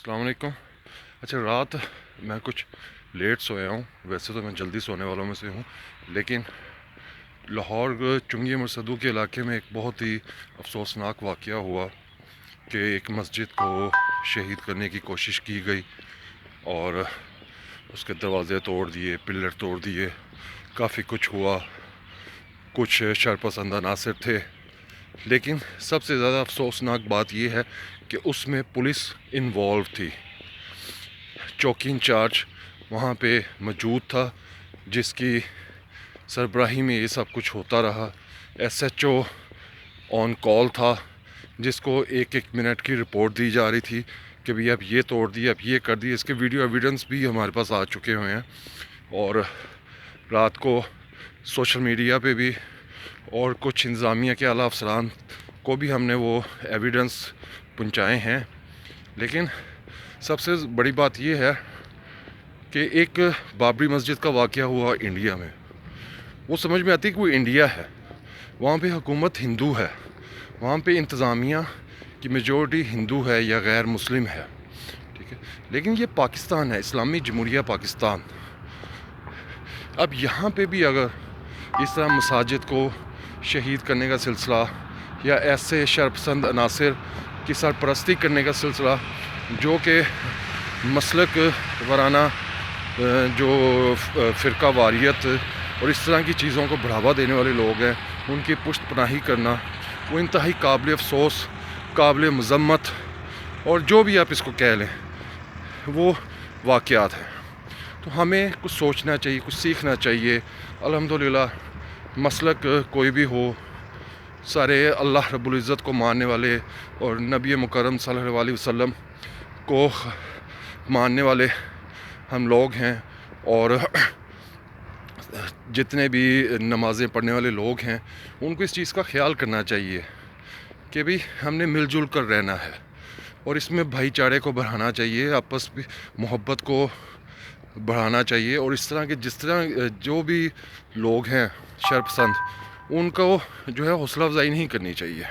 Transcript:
السلام علیکم۔ اچھا، رات میں کچھ لیٹ سویا ہوں، ویسے تو میں جلدی سونے والوں میں سے ہوں، لیکن لاہور چنگی مرصدو کے علاقے میں ایک بہت ہی افسوسناک واقعہ ہوا کہ ایک مسجد کو شہید کرنے کی کوشش کی گئی اور اس کے دروازے توڑ دیے، پلر توڑ دیے، کافی کچھ ہوا، کچھ شرپسند عناصر تھے، لیکن سب سے زیادہ افسوسناک بات یہ ہے کہ اس میں پولیس انوالو تھی۔ چوکی انچارج وہاں پہ موجود تھا، جس کی سربراہی میں یہ سب کچھ ہوتا رہا۔ ایس ایچ او آن کال تھا، جس کو ایک ایک منٹ کی رپورٹ دی جا رہی تھی کہ بھئی اب یہ توڑ دیا، اب یہ کر دیا۔ اس کے ویڈیو ایویڈنس بھی ہمارے پاس آ چکے ہوئے ہیں، اور رات کو سوشل میڈیا پہ بھی اور کچھ انتظامیہ کے اعلیٰ افسران کو بھی ہم نے وہ ایویڈنس پہنچائے ہیں۔ لیکن سب سے بڑی بات یہ ہے کہ ایک بابری مسجد کا واقعہ ہوا انڈیا میں، وہ سمجھ میں آتی ہے کہ وہ انڈیا ہے، وہاں پہ حکومت ہندو ہے، وہاں پہ انتظامیہ کی میجورٹی ہندو ہے یا غیر مسلم ہے، ٹھیک ہے، لیکن یہ پاکستان ہے، اسلامی جمہوریہ پاکستان۔ اب یہاں پہ بھی اگر اس طرح مساجد کو شہید کرنے کا سلسلہ یا ایسے شرپسند عناصر کی سرپرستی کرنے کا سلسلہ جو کہ مسلک ورانہ جو فرقہ واریت اور اس طرح کی چیزوں کو بڑھاوا دینے والے لوگ ہیں، ان کی پشت پناہی کرنا، وہ انتہائی قابل افسوس، قابل مذمت اور جو بھی آپ اس کو کہہ لیں، وہ واقعات ہیں۔ تو ہمیں کچھ سوچنا چاہیے، کچھ سیکھنا چاہیے۔ الحمدللہ مسلک کوئی بھی ہو، سارے اللہ رب العزت کو ماننے والے اور نبی مکرم صلی اللہ علیہ وسلم کو ماننے والے ہم لوگ ہیں، اور جتنے بھی نمازیں پڑھنے والے لوگ ہیں ان کو اس چیز کا خیال کرنا چاہیے کہ بھی ہم نے مل جل کر رہنا ہے، اور اس میں بھائی چارے کو بڑھانا چاہیے، آپس میں محبت کو بڑھانا چاہیے، اور اس طرح کے جس طرح جو بھی لوگ ہیں شرپسند، ان کو جو ہے حوصلہ افزائی نہیں کرنی چاہیے۔